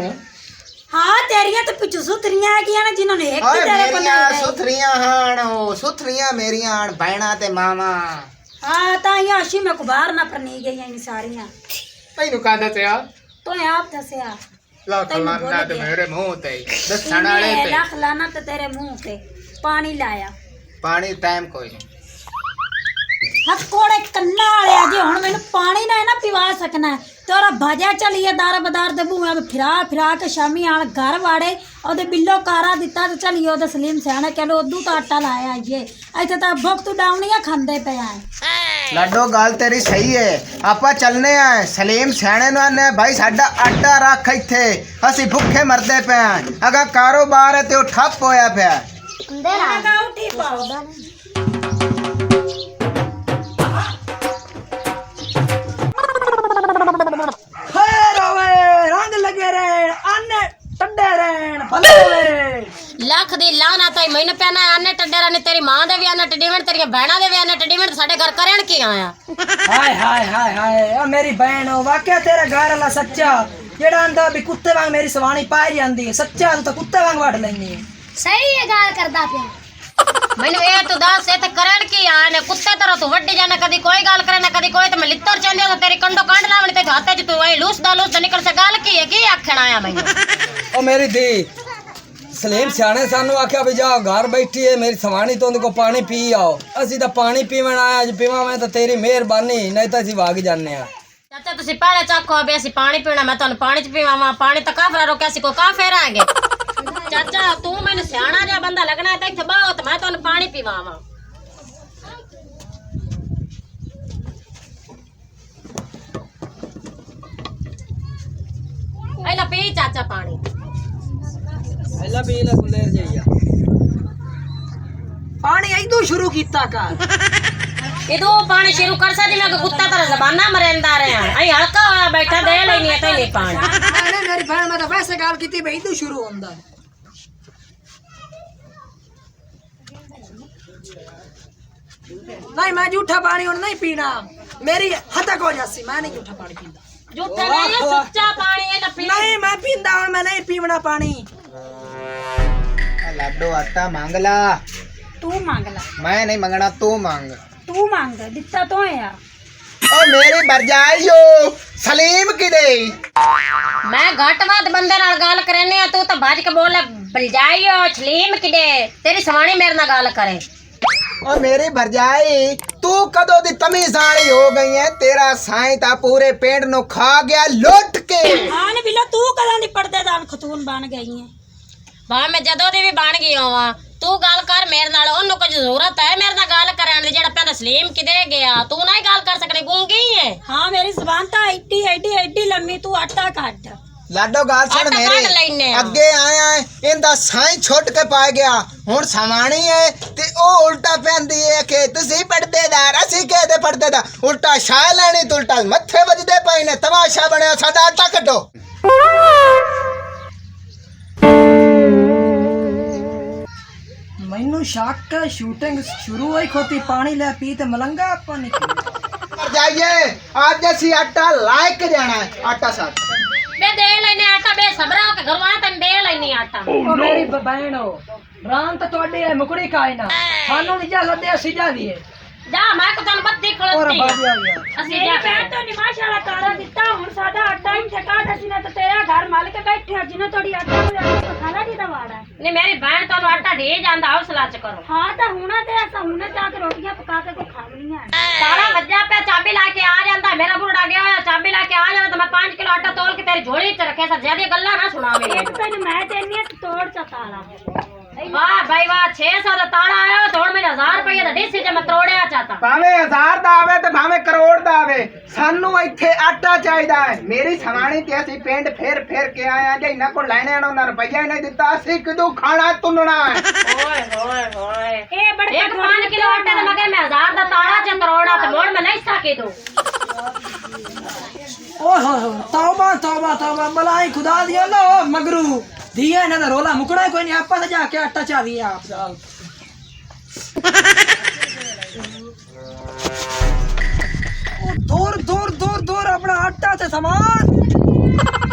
हाँ तेरिया तो पिछू सुथरियां है ना जिन्होंने एक ओए तेरे को मेरियां नहीं सुथरियां हाण ओ सुथरियां मेरियां हाण भैणा ते मामा हाँ ताई आशी में को बाहर ना पर नहीं गई इन सारियां तैनू का दसया तो आप दसया लाख तैनू लाना बोल ते दिया। मेरे मुंह ते दसण वाले ते लाख लाना तो तेरे मुंह पे पानी लाया पानी टाइम कोई नहीं हथ कोड़े कन्ना वाले अजे हुण मैनू पानी ना है ना पिवा सकना है तेरा भजा चलिए दार बदार दे बूहे फिरा फिरा के शामी आन घर वाड़े ओदे बिल्लो कारा दिता ते चलिए ओदे सलीम सियाने कहलो उदू तो आटा लाया ये इत्थे तां भुगत डावणियां खांदे पे आए लाडो गल तेरी सही है आपा चलने हैं सलीम सियाने नु आने भाई साडा आटा रख इत्थे असी भुखे मरदे पे हैं अगर कारोबार है ते ओ ठप होया पिया अंदर उठी पाओ फेर ओए रंग लगे रहन आने टड्डे रहन भले ओए ਲੱਖ ਦੀ ਲਾਨਾ ਤਾਈ ਮੈਨੂੰ ਪੈਣਾ ਆਨੇ ਟੱਡੇਰਾ ਨੇ ਤੇਰੀ ਮਾਂ ਦੇ ਵੀ ਆਨੇ ਟੱਡੀਵਣ ਤੇਰੀਆਂ ਭੈਣਾਂ ਦੇ ਵੀ ਆਨੇ ਟੱਡੀਵਣ ਸਾਡੇ ਘਰ ਕਰਨ ਕੀ ਆਇਆ हाय हाय हाय हाय ओ मेरी बहन हो वाकई तेरा घर वाला सच्चा जेड़ा आंदा भी कुत्ते वांग मेरी सवानी पाई जांदी है सच्चा तू तो कुत्ते वांग वड़ लेनी है सही है गाल करदा पे ਮੈਨੂੰ ਇਹ ਤੂੰ ਦੱਸ ਇਹ ਤੇ ਕਰਨ ਕੀ ਆਇਆ ਨੇ ਕੁੱਤੇ ਤਰ੍ਹਾਂ ਤੂੰ ਵੱਡੀ ਜਾਣਾ ਕਦੀ ਕੋਈ ਗੱਲ ਕਰੇ ਨਾ ਕਦੀ ਕੋਈ ਤੇ ਮੈਂ ਲਿੱਤਰ ਚਾਹੁੰਦੀ ਹਾਂ ਤੇਰੀ ਕੰਡੋ ਕੰਡ ਲਾਵਣੀ ਤੇ ਹੱਥ 'ਚ ਤੂੰ ਐ ਲੂਸ ਦਾ ਨਿਕਲ ਸੇ ਗੱਲ ਕੀ ਹੈ ਕੀ ਆਖਣ ਆਇਆ ਮੈਨੂੰ ਉਹ ਮੇਰੀ ਦੀ ਸਲੀਮ ਸਿਆਣੇ ਸਾਨੂੰ ਆਖਿਆ ਵੀ ਜਾਓ ਘਰ ਬੈਠੀ ਹੈ ਮੇਰੀ ਸਵਾਣੀ ਤੋਂ ਉਹਦੇ ਕੋ ਪਾਣੀ ਪੀ ਆਓ ਅਸੀਂ ਤਾਂ ਪਾਣੀ ਪੀਵਣ ਆਇਆ ਅੱਜ ਪੀਵਾਂ ਤਾਂ ਤੇਰੀ ਮਿਹਰਬਾਨੀ ਨਹੀਂ ਤਾਂ ਅਸੀਂ ਵਗ ਜਾਂਦੇ ਆ ਚਾਚਾ ਤੁਸੀਂ ਪਹਿਲੇ ਚੱਖੋ ਵੀ ਅਸੀਂ ਪਾਣੀ ਪੀਣਾ ਮੈਂ ਤੁਹਾਨੂੰ ਪਾਣੀ 'ਚ ਪੀਵਾਵਾਂ ਪਾਣੀ ਤਾਂ ਕਾਫਰਾ ਰੋਕਿਆ ਸੀ ਕੋਈ ਕਾਫੇਰ ਆਗੇ ਚਾਚਾ ਤੂੰ ਮੈਨੂੰ ਸਿਆਣਾ ਜਿਹਾ ਬੰਦਾ ਲੱਗਣਾ ਤਾਂ ਇੱਥੇ ਬਾਹੋ ਤੇ ਮੈਂ ਤੁਹਾਨੂੰ ਪਾਣੀ ਪੀਵਾਵਾਂ ਐਲਾ ਪੀ ਚਾਚਾ ਪਾਣੀ ਪਹਿਲਾਂ ਵੀ ਲੈ ਕੁਲੇਰ ਜਾਈਆ पानी इदू शुरू कीता कर इदो पानी शुरू कर सा जिमें कुत्ता तरह जबाना मरेंदा रहे आई हल्का होया बैठा दे लेनी है तैने पानी नहीं मेरी बहन मैं तो वैसे गाल कीती भी इदू शुरू होंदा नहीं मैं जूठा पानी हुण नहीं पीना मेरी हतक हो जासी मैं नहीं जूठा पानी पींदा जूठा नहीं सच्चा पानी है ना पी नहीं मैं पींदा हुण मैं नहीं पीवना पानी लाडो आटा मांग ला तू मांग ला मैं नहीं मंगना तू मांग तू मांग दिता तो है यार ओ मेरी बरजाइयो सलीम किदे मैं घटवाद बंदे नाल गाल करने तू तो भज के बोले बलजाइयो छलीम किडे तेरी सवाणी मेरे नाल गाल करे ओ मेरी भरजाई तू कदों दी तमीज़ वाली हो गई है तेरा साईं ता पूरे पेंट नु खा गया लुट के हां ने बिल्लो तू कदां दी पर्देदार खतून बन गई है भां मैं जदों दी भी बन गई होवां तू गल कर मेरे नाल ओनू कुछ जरूरत है मेरे नाल गल करन दी जेड़ा पहले सलीम किदे गया तू नहीं गल कर सकनी गूंगी है हां मेरी जुबान ता एडी एडी एडी लंबी तू आटा काट लाडो गाल सुन आटा काट लैने मेरी आ। अगे आया है इंदा साईं छुट के पा गया हुन सवाणी है ते ओ उल्टा पैंदी है कि तुसी पर्देदार असी कहदे पर्देदार उल्टा शाह लेनी तो उल्टा मथे वजदे पए ने तमाशा बनया साडा आटा कटो मैनू शक शूटिंग शुरू हुई खोती पानी ले पी ते मलंगा आपा निकल पर जाइए आज असी आटा लायक जाना है आटा साथ बे दे लेने आटा बे सबरा के घर वाला तन दे लेने आटा ओ मेरी बहनो राम तो तोड़ी है मुकड़ी काए ना सानू नहीं जा लदे सीधा भी है जा मैं को तन बत्ती और खड़ती बाजी आ गया असि ਮੇਰੀ जा ਭੈਣ ਤੋਂ ਨੀ ਮਾਸ਼ਾਅੱਲਾ ਤਾਰਾ ਦਿੱਤਾ ਹੁਣ ਸਾਡਾ ਆਟਾ ਹੀ ਚਕਾਟ ਅਸੀਂ ਨਾ ਤੇ ਤੇਰਾ ਘਰ ਮਾਲ ਕੇ ਬੈਠੇ ਜਿੰਨੇ ਤੁਹਾਡੀ ਆਟਾ ਨੂੰ ਲਿਆ ਖਾਣਾ ਦੀ ਦਾ ਵਾੜਾ नहीं मेरी बहन तो आटा दे जांदा हौसला च करो ਹਾਂ ਤਾਂ ਹੁਣਾ ਤੇ ਅਸਾਂ ਹੁਣੇ ਜਾ ਕੇ ਰੋਟੀਆਂ ਪਕਾ ਕੇ ਕੋਈ ਖਾ ਲਈਆਂ ताला मज्जा पे चाबी लाके आ जांदा मेरा बुढ़ा गया होया चाबी लाके आ जांदा तो मैं 5 किलो आटा तोल के तेरी झोली च रखे सा ज्यादा गल्ला ना सुना मेरी ਇੱਕ ਤੈਨੂੰ ਮੈਂ ਦੇਣੀ ਤੋੜ ਚਾ ਤਾਲਾ वाह भाई वाह 600 ਦਾ ਤਾਲਾ ਆਇਆ तो ਹੁਣ ਮੇਰੇ 1000 ਰੁਪਏ ਦਾ ਡੀਸੀ ਚ ਮੈਂ ਤਰੋੜਿਆ ਚਾਹਤਾ ਭਾਵੇਂ 1000 ਦਾ ਆਵੇ ਤੇ ਭਾਵੇਂ ਕਰੋੜ ਦਾ ਆਵੇ ਸਾਨੂੰ ਇੱਥੇ ਆਟਾ ਚਾਹੀਦਾ ਹੈ ਮੇਰੀ ਸਵਾਣੀ ਤੇ ਅਸੀਂ ਪਿੰਡ ਫੇਰ ਕੇ ਆਏ ਆ ਜੇ ਇਹਨਾਂ ਕੋਲ ਲੈਣੇ ਆਣਾ ਉਹਨਾਂ ਰੁਪਈਆ ਹੀ ਨਹੀਂ ਦਿੱਤਾ ਅਸੀਂ ਕਿਦੋਂ ਖਾਣਾ ਤੁੰਨਣਾ ਹੈ ਓਏ ਹੋਏ ਹੋਏ ਇਹ ਬੜੇ एक 5 किलो आटे ਦਾ ਮਗਰ ਮੈਂ 1000 ਦਾ ਤਾਲਾ ਚ ਤਰੋੜਾ ਤੇ ਮੋੜ ਮੈਂ ਨਹੀਂ ਸਕੇ ਦੋ ओए होए तौबा तौबा तौबा मलाई खुदा दिया लो मगरू दिया ना दा रोला मुकड़ा कोई नहीं आपा से जाके आटा चावी आप साल दूर दूर दूर दूर अपना आटा से सामान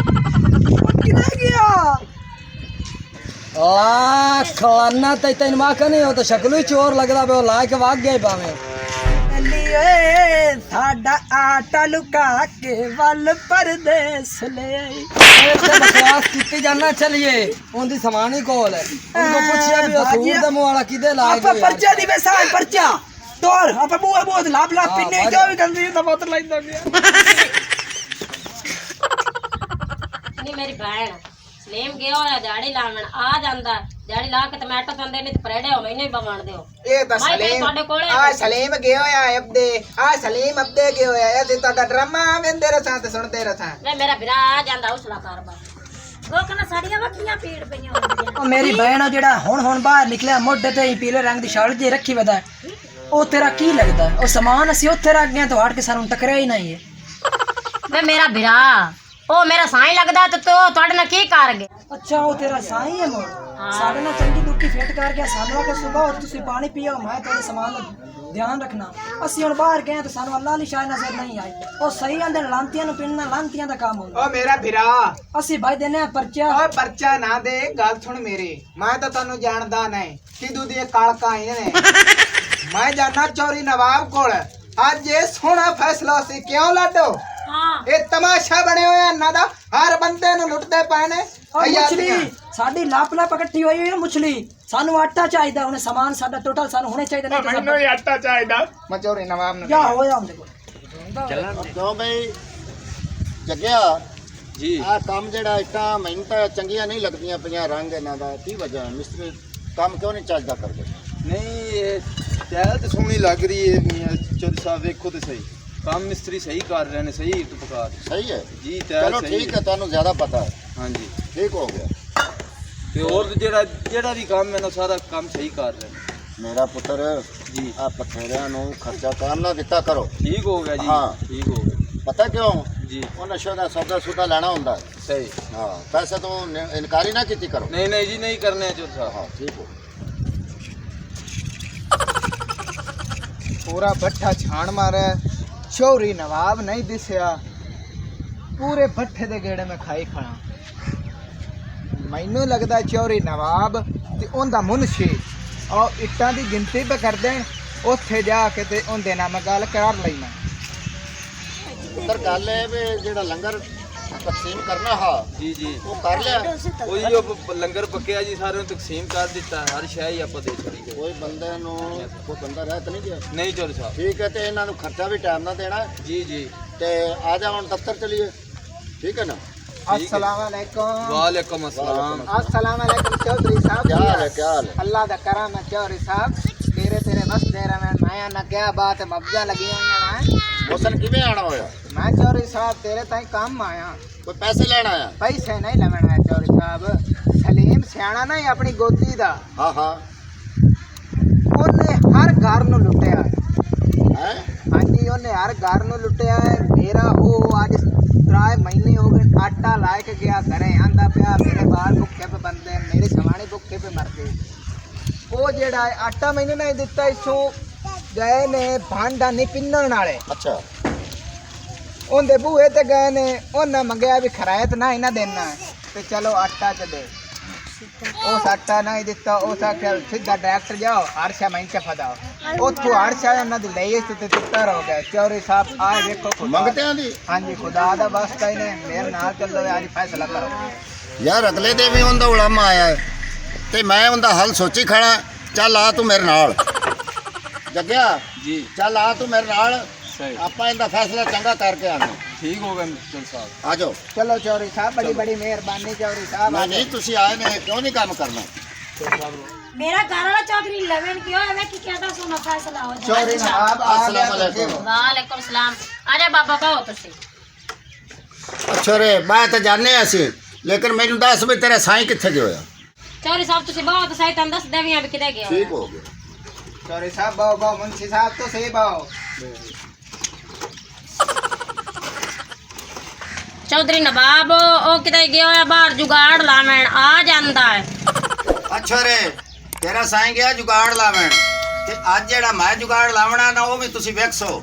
किधर गया ਆ ਖਲਾਨਾ ਤੇ ਤੈਨੂੰ ਮਾਖਾ ਨਹੀਂ ਉਹ ਤਾਂ ਸ਼ਕਲੋਂ ਹੀ ਚੋਰ ਲੱਗਦਾ ਪਿਆ ਉਹ ਲਾ ਕੇ ਵਗ ਗਿਆ ਭਾਵੇਂ लिए साडा आटा लुका के वल परदेस ले आई ਤੇ ਬਕਵਾਸ ਕੀਤੀ ਜਾਣਾ ਚਲੀਏ ਉਹਦੀ ਸਮਾਨ ਹੀ ਕੋਲ ਹੈ ਉਹਨੂੰ ਪੁੱਛਿਆ ਵੀ ਉਹ ਸੂਰ ਦੇ ਮੂੰਹ ਵਾਲਾ ਕਿਦੇ ਲਾ आपा पर्चा दी वैसा पर्चा तोर आपा बुआ बहुत लाभ लाभ पिन्ने हाँ, क्यों भी गंदी तो बोतल लाइंदा गया नहीं मेरी बहन सलीम गया होया दिहाड़ी लावन आ जांदा दिहाड़ी ला के टमाटर तंदे नहीं परेड़े हो मैंने ही बवाण दियो ਇਹ ਤਾਂ ਮੈਂ ਤੇ ਸਲੀਮ ਤੁਹਾਡੇ ਕੋਲੇ ਆ ਸਲੀਮ ਗਿਆ ਹੋਇਆ ਹੈ ਅਬਦੇ ਆ ਸਲੀਮ ਅਬਦੇ ਗਿਆ ਹੋਇਆ ਹੈ ਤੇ ਤੁਹਾਡਾ ਡਰਾਮਾ ਵੇਂਦੇ ਰਸਾਂ ਤੇ ਸੁਣਦੇ ਰਸਾਂ नहीं मेरा बिरा आ जांदा हौसला कर बस ਉਹ ਕਹਿੰਦਾ ਸਾਡੀਆਂ ਵੱਖੀਆਂ ਪੀੜ ਪਈਆਂ ਹੁੰਦੀਆਂ ਉਹ ਮੇਰੀ ਭੈਣ ਉਹ ਜਿਹੜਾ ਹੁਣ ਬਾਹਰ ਨਿਕਲਿਆ ਮੋਢੇ ਤੇ ਹੀ ਪੀਲੇ ਰੰਗ ਦੀ ਸ਼ਰਟ ਜੇ ਰੱਖੀ ਵਦਾ ਉਹ ਤੇਰਾ ਕੀ ਲੱਗਦਾ ਉਹ ਸਮਾਨ ਅਸੀਂ ਉੱਥੇ ਰੱਖ ਗਏ ਤਾਂ ਹਟ ਕੇ ਸਾਨੂੰ ਟਕਰਿਆ ਹੀ ਨਹੀਂ ਹੈ वे मेरा बिरा ओ मेरा साई लगदा तो ਤੁਹਾਡੇ ਨਾਲ ਕੀ ਕਰ ਗਏ ਅੱਛਾ ਉਹ ਤੇਰਾ ਸਾਈ ਹੈ ਮੋੜ ਸਾਡੇ ਨਾਲ ਚੰਗੀ ਦੁੱਖੀ ਫੇਟ ਕਰ ਗਿਆ ਸਾਨੂੰ ਕਿ ਸਵੇਰ ਉੱਠ ਤੁਸੀਂ ਪਾਣੀ ਪੀਓ ਮੈਂ ਤੁਹਾਡੇ ਸਮਾਨ ਦਾ ਧਿਆਨ ਰੱਖਣਾ ਅਸੀਂ ਹੁਣ ਬਾਹਰ ਗਏ ਤਾਂ ਸਾਨੂੰ ਅੱਲਾ ਦੀ ਸ਼ਾਇ ਨਜ਼ਰ ਨਹੀਂ ਆਈ ਉਹ ਸਹੀ ਆਂਦੇ ਲਾਂਤੀਆਂ ਨੂੰ ਪਿੰਨਾ ਲਾਂਤੀਆਂ ਦਾ ਕੰਮ ਹੁੰਦਾ ਓ ਮੇਰਾ ਭਰਾ ਅਸੀਂ ਭਾਈ ਦੇਨੇ ਆ ਪਰਚਾ ਓਏ ਪਰਚਾ ਨਾ ਦੇ ਗੱਲ ਸੁਣ ਮੇਰੀ ਮੈਂ ਤਾਂ ਤੁਹਾਨੂੰ ਜਾਣਦਾ ਨਹੀਂ ਕਿਦੂ ਦੀ ਕਾਲਕਾ ਆਏ ਨੇ ਮੈਂ ਜਾਣਾ ਚੌਰੀ ਨਵਾਬ ਕੋਲ ਅੱਜ ਇਹ ਸੋਹਣਾ ਫੈਸਲਾ ਸੀ ਕਿਉਂ ਲਾਡੋ ਹਾਂ ਇਹ ਤਮਾਸ਼ਾ ਬਣਿਆ ਹੋਇਆ ਇਹਨਾਂ ਦਾ ਹਰ ਬੰਦੇ ਨੂੰ ਲੁੱਟਦੇ ਪਏ ਨੇ ਔਰ ਮੁਛਲੀ ਸਾਡੀ ਲਾਪ ਇਕੱਠੀ ਹੋਈ ਹੈ ਮੁਛਲੀ ਸਾਨੂੰ ਆਟਾ ਚਾਹੀਦਾ ਉਹਨੇ ਸਮਾਨ ਸਾਡਾ ਟੋਟਲ ਸਾਨੂੰ ਹੁਣੇ ਚਾਹੀਦਾ ਨਹੀਂ ਤਾਂ ਮੈਨੂੰ ਹੀ ਆਟਾ ਚਾਹੀਦਾ ਮੈਂ ਚੌਰੀ ਨਵਾਬ ਨੂੰ ਜਾ ਹੋਇਆ ਉਹਦੇ ਕੋਲ ਕਿਉਂ ਬਈ ਜੱਗਿਆ ਜੀ ਆ ਕੰਮ ਜਿਹੜਾ ਇੱਟਾਂ ਮੈਨੂੰ ਤਾਂ ਚੰਗੀਆਂ ਨਹੀਂ ਲੱਗਦੀਆਂ ਪਈਆਂ ਰੰਗ ਇਹਨਾਂ ਦਾ ਕੀ ਵਜ੍ਹਾ ਹੈ ਮਿਸਤਰੀ ਕੰਮ ਕਿਉਂ ਨਹੀਂ ਚੱਜਦਾ ਕਰਦੇ ਨਹੀਂ ਇਹ ਚਾਹ ਤੇ ਸੋਹਣੀ ਲੱਗ ਰਹੀ ਹੈ ਮੀਆਂ ਚੌਧਰੀ ਸਾਹਿਬ ਵੇਖੋ ਤੇ ਸਹੀ ਕੰਮ ਮਿਸਤਰੀ ਸਹੀ ਕਰ ਰਹੇ ਨੇ ਸਹੀ ਇੱਟ ਪਕਾ ਰਹੇ ਸਹੀ ਹੈ ਜੀ ਚਲੋ ਸਹੀ ਠੀਕ ਹੈ ਤੁਹਾਨੂੰ ਜ਼ਿਆਦਾ ਪਤਾ ਹੈ ਹਾਂਜੀ ਠੀਕ ਹੋ ਗਿਆ ਤੇ ਹੋਰ ਜਿਹੜਾ ਵੀ ਕੰਮ ਹੈ ਨਾ ਸਾਰਾ ਕੰਮ ਸਹੀ ਕਰ ਰਹੇ ਨੇ ਮੇਰਾ ਪੁੱਤਰ ਜੀ ਆ ਪਥੇਰਿਆਂ ਨੂੰ ਖਰਚਾ ਕਰਨ ਨਾ ਦਿੱਤਾ ਕਰੋ ਠੀਕ ਹੋ ਗਿਆ ਜੀ ਹਾਂ। ਠੀਕ ਹੋ ਗਿਆ ਪਤਾ ਕਿਉਂ ਜੀ ਉਹ ਨਸ਼ੇ ਦਾ ਸੌਦਾ ਸੁਦਾ ਲੈਣਾ ਹੁੰਦਾ ਹੈ। ਸਹੀ ਹਾਂ ਪੈਸੇ ਤੋਂ ਇਨਕਾਰੀ ਨਾ ਕੀਤੀ ਕਰੋ ਨਹੀਂ ਨਹੀਂ ਜੀ ਨਹੀਂ ਕਰਨੇ ਚੌਧਰੀ ਸਾਹਿਬ ਹਾਂ ਠੀਕ ਹੋ ਪੂਰਾ ਭੱਠਾ ਛਾਣ ਮਾਰਿਆ ਚੌਰੀ ਨਵਾਬ ਨਹੀਂ ਦਿਸਿਆ ਪੂਰੇ ਭੱਠੇ ਦੇ ਗੇੜੇ ਮੈਂ ਖਾਈ ਖਾਣਾ ਮੈਨੂੰ ਲੱਗਦਾ ਚੌਰੀ ਨਵਾਬ ਤੇ ਉਹਦਾ ਮੁਨਸ਼ੀ ਔਰ ਇੱਟਾਂ ਦੀ ਗਿਣਤੀ ਪੇ ਕਰਦੇ ਉੱਥੇ ਜਾ ਕੇ ਤੇ ਉਹਦੇ ਨਾਲ ਮੈਂ ਗੱਲ ਕਰ ਲੈਣਾ ਪੁੱਤਰ ਗੱਲ ਹੈ ਵੀ ਜਿਹੜਾ ਲੰਗਰ ਤਕਸੀਮ ਕਰਨਾ ਹਾਂ ਜੀ ਜੀ ਉਹ ਕਰ ਲਿਆ ਉਹੀ ਉਹ ਲੰਗਰ ਪੱਕਿਆ ਜੀ ਸਾਰਿਆਂ ਨੂੰ ਤਕਸੀਮ ਕਰ ਦਿੱਤਾ ਹਰ ਸ਼ੈ ਹੀ ਆਪਾਂ ਦੇ ਛੜੀ ਕੋਈ ਬੰਦੇ ਨੂੰ ਕੋਈ ਬੰਦਾ ਰਹਿ ਤਾਂ ਨਹੀਂ ਗਿਆ ਨਹੀਂ ਚੌਧਰੀ ਸਾਹਿਬ ਠੀਕ ਹੈ ਤੇ ਇਹਨਾਂ ਨੂੰ ਖਰਚਾ ਵੀ ਟਾਈਮ ਨਾਲ ਦੇਣਾ ਹੈ। ਜੀ ਜੀ ਤੇ ਆ ਜਾ ਹੁਣ ਦਫ਼ਤਰ ਚਲੀਏ ਠੀਕ ਹੈ ਨਾ अस्सलाम वालेकुम ਵਾਲੇਕੁਮ ਅਸਲਾਮ अस्सलाम वालेकुम चौधरी साहब क्या हाल है क्या हाल है अल्लाह दा करम है चौधरी साहब तेरे बस दे रहा मैं ना क्या बात है मब्जा लगी हुई है ਮੌਸਮ ਕਿਵੇਂ ਆਣਾ ਹੋਇਆ मैं चौधरी साहब तेरे ताई काम आया ਕੋਈ ਪੈਸੇ ਲੈਣ ਆਇਆ पैसे नहीं लवण है चौधरी साहब सलीम सियाना नहीं अपनी गोदी दा ਹਾਂ ਹਾਂ ਉਹਨੇ ਹਰ ਘਰ ਨੂੰ ਲੁੱਟਿਆ ਹੈ ਹਾਂਜੀ ਉਹਨੇ ਹਰ ਘਰ ਨੂੰ ਲੁੱਟਿਆ ਹੈ ਮੇਰਾ ਉਹ ਅੱਜ 3 ਮਹੀਨੇ ਹੋ ਗਏ ਆਟਾ ਲਾ ਕੇ ਗਿਆ ਘਰੇ ਆਂਦਾ ਪਿਆ ਮੇਰੇ ਬਾਲ ਭੁੱਖੇ ਪੇ ਬੰਦੇ ਮੇਰੇ ਸਵਾਣੇ ਭੁੱਖੇ ਪੇ ਮਰਦੇ ਉਹ ਜਿਹੜਾ ਹੈ ਆਟਾ ਮੈਨੂੰ ਨਹੀਂ ਦਿੱਤਾ ਇਸੋਂ ਗਏ ਨੇ ਭਾਂਡਾ ਨਹੀਂ ਪਿੰਨਣ ਵਾਲੇ ਅੱਛਾ ਉਹਦੇ ਬੂਹੇ ਤੇ ਗਏ ਨੇ ਉਹਨਾਂ ਮੰਗਿਆ ਵੀ ਖਰਾਇਤ ਨਾ ਹੀ ਨਾ ਦੇਣਾ ਤੇ ਚਲੋ ਆਟਾ ਚ ਦੇ ਉਸ ਆਟਾ ਨਹੀਂ ਦਿੱਤਾ ਉਸ ਆਖਿਆ ਸਿੱਧਾ ਡਾਇਰੈਕਟ ਜਾਓ ਹਰਸ਼ਾ ਮੈਂ ਚ ਫਦਾਓ ਉੱਥੋਂ ਹਰਸ਼ਾ ਉਹਨਾਂ ਦੀ ਲਈ ਤੇ ਤਿੱਤਰ ਹੋ ਗਿਆ ਚੌਧਰੀ ਸਾਹਿਬ ਆਏ ਵੇਖੋ ਖੁਦਾ ਮੰਗਤਿਆਂ ਦੀ ਹਾਂਜੀ ਖੁਦਾ ਦਾ ਵਾਸਤਾ ਹੀ ਨੇ ਮੇਰੇ ਨਾਲ ਚੱਲੋ ਅੱਜ ਫੈਸਲਾ ਕਰੋ ਯਾਰ ਅਗਲੇ ਦੇ ਵੀ ਉਹਦਾ ਉਲਾਮਾ ਆਇਆ ਹੈ ਤੇ ਮੈਂ ਉਹਦਾ ਹੱਲ ਸੋਚੀ ਖੜਾ। ਚੱਲ ਆ ਤੂੰ ਮੇਰੇ ਨਾਲ ਜੱਗਿਆ ਜੀ ਚੱਲ ਆ ਤੂੰ ਮੇਰੇ ਨਾਲ ਸਹੀ ਆਪਾਂ ਇਹਦਾ ਫੈਸਲਾ ਚੰਗਾ ਕਰਕੇ ਆਉਂਦੇ ਠੀਕ ਹੋ ਗਿਆ ਮਿਸਟਰ ਸਾਹਿਬ। ਆ ਜਾਓ। ਚਲੋ ਚੌਧਰੀ ਸਾਹਿਬ ਬੜੀ ਬੜੀ ਮਿਹਰਬਾਨੀ ਚੌਧਰੀ ਸਾਹਿਬ ਨਹੀਂ ਨਹੀਂ ਤੁਸੀਂ ਆਏ ਨੇ ਕਿਉਂ ਨਹੀਂ ਕੰਮ ਕਰਨਾ। ਮੇਰਾ ਘਰ ਵਾਲਾ ਚੌਧਰੀ ਲਵਨ ਕਿਉਂ ਐਵੇਂ ਕੀ ਕਹਿੰਦਾ ਸੁਣਾ ਫੈਸਲਾ ਹੋ ਜਾ ਚੌਧਰੀ ਸਾਹਿਬ ਆ अस्सलाम ਗਿਆ वालेकुम। ਵਾਲੇਕੁਮ ਸਲਾਮ ਅਰੇ ਬਾਬਾ ਕਹੋ ਤੁਸੀਂ ਅੱਛਾ ਰੇ ਮੈਂ ਤਾਂ ਜਾਣਿਆ ਸੀ ਲੇਕਿਨ ਮੈਨੂੰ ਦੱਸ ਵੀ ਤੇਰਾ ਸਾਈਂ ਕਿੱਥੇ ਗਿਆ ਹੋਇਆ। ਚੌਧਰੀ ਸਾਹਿਬ ਤੁਸੀਂ ਬਹੁਤ ਸਹੀ ਤੁਹਾਨੂੰ ਦੱਸ ਦੇਵੀਆਂ ਵੀ ਕਿਤੇ ਗਿਆ ਠੀਕ ਹੋ ਗਿਆ। ਚੌਧਰੀ ਸਾਹਿਬ ਬਾਓ ਬਾਓ ਮੁੰਸ਼ੀ ਸਾਹਿਬ ਤੋਂ ਸਹੀ ਬਾਓ ਚੌਧਰੀ ਨਵਾਬ ਉਹ ਕਿਤੇ ਗਿਆ ਹੋਇਆ ਬਾਹਰ ਜੁਗਾੜ ਲਾਵਣ ਆ ਜਾਂਦਾ ਹੈ ਅੱਛਾ ਰੇ ਤੇਰਾ ਸਾਈਂ ਗਿਆ ਜੁਗਾੜ ਲਾਵਣ ਤੇ ਅੱਜ ਜਿਹੜਾ ਮੈਂ ਜੁਗਾੜ ਲਾਵਣਾ ਨਾ ਉਹ ਵੀ ਤੁਸੀਂ ਵੇਖਸੋ।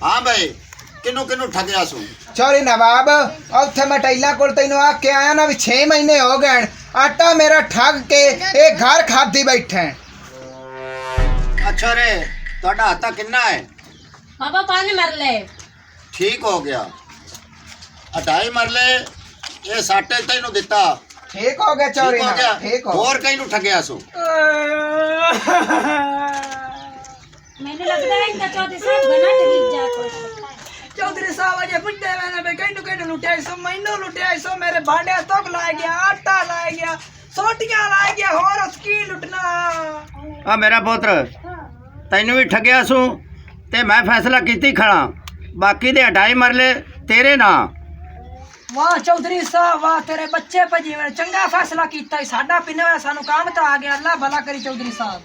ਹਾਂ ਬਈ ਕਿਨੂੰ ਕਿਨੂੰ ਠੱਗਿਆ ਸੂ। ਚੌਧਰੀ ਨਵਾਬ ਉੱਥੇ ਮੈਂ ਟੈਲਾਂ ਕੋਲ ਤੈਨੂੰ ਆ ਕੇ ਆਇਆ ਨਾ ਵੀ 6 ਮਹੀਨੇ ਹੋ ਗਏ ਆਟਾ ਮੇਰਾ ਠੱਗ ਕੇ ਇਹ ਘਰ ਖਾਦੀ ਬੈਠੇ ਅੱਛਾ ਰੇ ਤੁਹਾਡਾ ਹੱਥਾ ਕਿੰਨਾ ਹੈ। ਬਾਬਾ 5 ਮਰਲੇ ਠੀਕ ਹੋ ਗਿਆ। 2.5 ਮਰਲੇ ਇਹ ਸਾਟੇ ਤੈਨੂੰ ਦਿੱਤਾ। ਠੀਕ ਹੋ ਗਿਆ ਚੌਧਰੀ ਠੀਕ ਹੋ ਨਵਾਬ ਗਿਆ। ਠੀਕ ਹੋ ਹੋਰ ਕਈ ਨੂੰ ਠੱਗਿਆ ਸੂ। ਮੈਨੂੰ ਲੱਗਦਾ ਹੈ ਇੰਦਾ ਚੌਧਰੀ ਸਾਹਿਬ ਬਣਾ ਟਗੀ ਜਾ ਕੁਛ ਚੌਧਰੀ ਸਾਹਿਬ ਅਜੇ ਪੁੱਛਦੇ ਮੈਨੇ ਬਈ ਕਿਹਨੂੰ ਲੁੱਟਿਆ ਸੋ ਮੈਨੂੰ ਲੁੱਟਿਆ ਸੋ ਮੇਰੇ ਭਾਂਡੇ ਤੱਕ ਲਾਇਆ ਗਿਆ ਆਟਾ ਲਾਇਆ ਗਿਆ ਸੋਟੀਆਂ ਲਾਇਆ ਗਿਆ ਹੋਰ ਉਸ ਕੀ ਲੁੱਟਣਾ ਆ ਮੇਰਾ ਪੁੱਤਰ ਤੈਨੂੰ ਵੀ ਠੱਗਿਆ ਸੂ ਤੇ ਮੈਂ ਫੈਸਲਾ ਕੀਤੀ ਖੜਾ ਬਾਕੀ ਦੇ 2.5 ਮਰਲੇ ਤੇਰੇ ਨਾਂ। ਵਾਹ ਚੌਧਰੀ ਸਾਹਿਬ ਵਾਹ ਤੇਰੇ ਬੱਚੇ ਭਜੀ ਮੈਂ ਚੰਗਾ ਫੈਸਲਾ ਕੀਤਾ ਈ। ਸਾਡਾ ਪਿੰਨੇ ਹੋਇਆ ਸਾਨੂੰ ਕੰਮ ਤਾਂ ਆ ਗਿਆ ਅੱਲਾ ਭਲਾ ਕਰੀ ਚੌਧਰੀ ਸਾਹਿਬ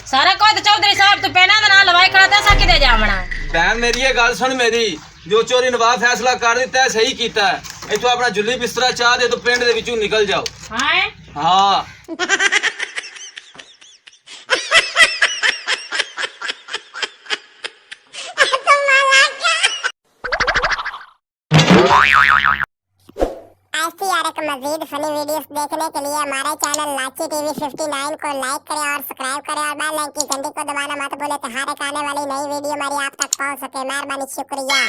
ਸਾਰਾ ਕੁਝ ਤਾਂ ਚੌਧਰੀ ਸਾਹਿਬ ਤੂੰ ਪੈਣਾ ਦੇ ਨਾਲ ਲਵਾਈ ਖੜਾ ਤੇ ਕਿਤੇ ਜਾਵਣਾ ਭੈਣ ਮੇਰੀ ਇਹ ਗੱਲ ਸੁਣ ਮੇਰੀ ਜੋ ਚੋਰੀ ਨਵਾਬ ਫੈਸਲਾ ਕਰ ਦਿੱਤਾ ਹੈ ਸਹੀ ਕੀਤਾ ਹੈ। ਇੱਥੋਂ ਆਪਣਾ ਜੁੱਲੀ ਬਿਸਤਰਾ ਚਾਹ ਦੇ ਤੂੰ ਪਿੰਡ ਦੇ ਵਿੱਚੋਂ ਨਿਕਲ ਜਾਓ। ਹਾਂ ਹਾਂ ऐसी और एक मजीद फनी वीडियोस देखने के लिए हमारे चैनल लाची टीवी 59 को लाइक करें और सब्सक्राइब करें और बेल आइकन की घंटी को दबाना मत भूलें कि हर एक आने वाली नई वीडियो हमारी आप तक पहुंच सके। मेहरबानी शुक्रिया।